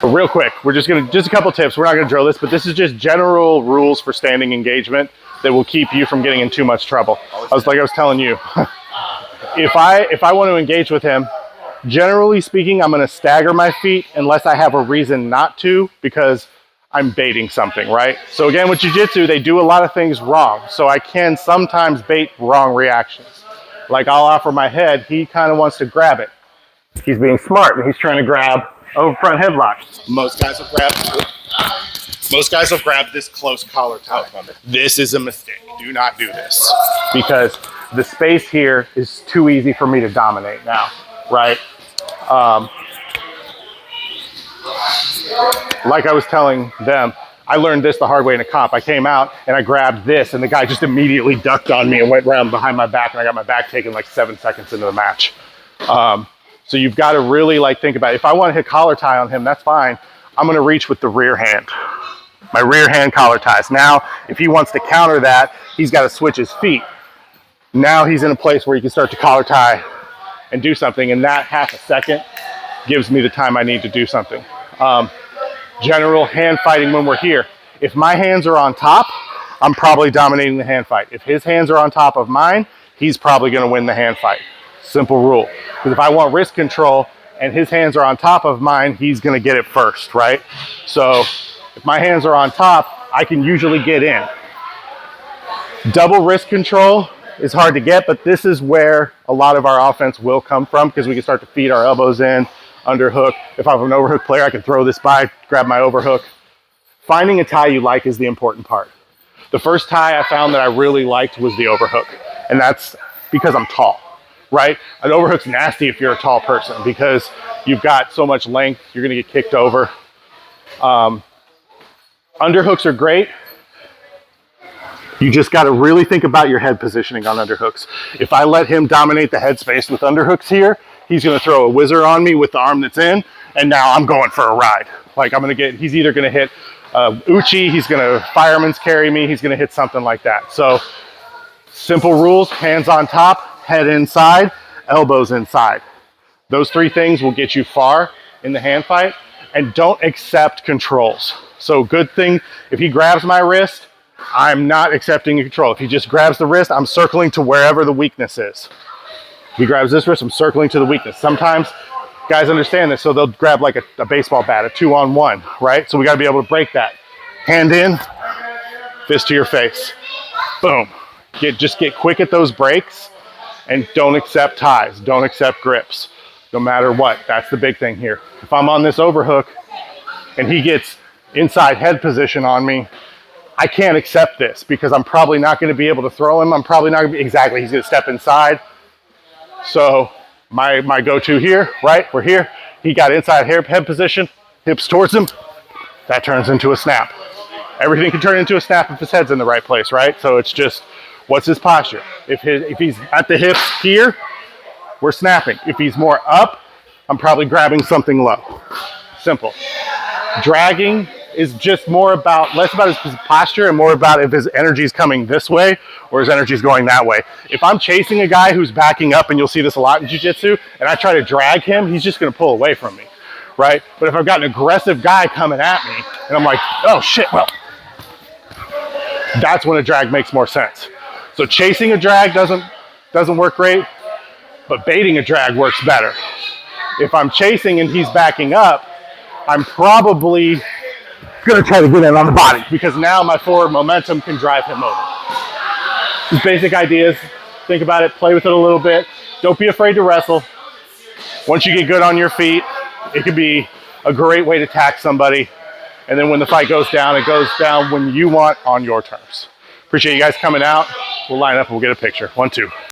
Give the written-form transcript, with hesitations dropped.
But real quick, we're just a couple tips. We're not gonna drill this, but this is just general rules for standing engagement that will keep you from getting in too much trouble. I was telling you, if I want to engage with him, generally speaking, I'm gonna stagger my feet unless I have a reason not to, because I'm baiting something, right? So again, with Jiu Jitsu, they do a lot of things wrong. So I can sometimes bait wrong reactions. Like I'll offer my head, he kind of wants to grab it. He's being smart and he's trying to grab over front headlock. Most guys will grab this close collar tie. This is a mistake. Do not do this, because the space here is too easy for me to dominate now, right? Like I was telling them, I learned this the hard way in a comp. I came out and I grabbed this and the guy just immediately ducked on me and went around behind my back, and I got my back taken like 7 seconds into the match. So you've got to really like think about it. If I want to hit collar tie on him, that's fine. I'm going to reach with the rear hand. My rear hand collar ties. Now, if he wants to counter that, he's got to switch his feet. Now he's in a place where he can start to collar tie and do something, and that half a second gives me the time I need to do something. General hand fighting when we're here. If my hands are on top, I'm probably dominating the hand fight. If his hands are on top of mine, he's probably going to win the hand fight. Simple rule. Because if I want wrist control and his hands are on top of mine, he's going to get it first, right? So if my hands are on top, I can usually get in. Double wrist control is hard to get, but this is where a lot of our offense will come from, because we can start to feed our elbows in, underhook. If I'm an overhook player, I can throw this by, grab my overhook. Finding a tie you like is the important part. The first tie I found that I really liked was the overhook, and that's because I'm tall, right? An overhook's nasty if you're a tall person, because you've got so much length, you're gonna get kicked over. Underhooks are great. You just got to really think about your head positioning on underhooks. If I let him dominate the headspace with underhooks here, he's going to throw a whizzer on me with the arm that's in, and now I'm going for a ride. Like he's either going to hit Uchi, he's going to fireman's carry me, he's going to hit something like that. So simple rules: hands on top, head inside, elbows inside. Those 3 things will get you far in the hand fight, and don't accept controls. So good thing, if he grabs my wrist, I'm not accepting control. If he just grabs the wrist, I'm circling to wherever the weakness is. If he grabs this wrist, I'm circling to the weakness. Sometimes guys understand this, so they'll grab like a baseball bat, a 2-on-1, right? So we got to be able to break that. Hand in, fist to your face. Boom. Just get quick at those breaks, and don't accept ties. Don't accept grips, no matter what. That's the big thing here. If I'm on this overhook and he gets inside head position on me, I can't accept this, because I'm probably not going to be able to throw him. I'm probably not going to be, exactly, he's going to step inside. So my go-to here, right, we're here. He got inside head position, hips towards him. That turns into a snap. Everything can turn into a snap if his head's in the right place, right? So it's just, what's his posture? If he's at the hips here, we're snapping. If he's more up, I'm probably grabbing something low. Simple. Dragging is just less about his posture and more about if his energy is coming this way or his energy is going that way. If I'm chasing a guy who's backing up, and you'll see this a lot in Jiu Jitsu, and I try to drag him, he's just going to pull away from me, right? But if I've got an aggressive guy coming at me and I'm like, oh shit, well, that's when a drag makes more sense. So chasing a drag doesn't work great, but baiting a drag works better. If I'm chasing and he's backing up, I'm probably going to try to get in on the body, because now my forward momentum can drive him over. These basic ideas, think about it, play with it a little bit. Don't be afraid to wrestle. Once you get good on your feet, it can be a great way to attack somebody. And then when the fight goes down, it goes down when you want, on your terms. Appreciate you guys coming out. We'll line up and we'll get a picture. 1, 2.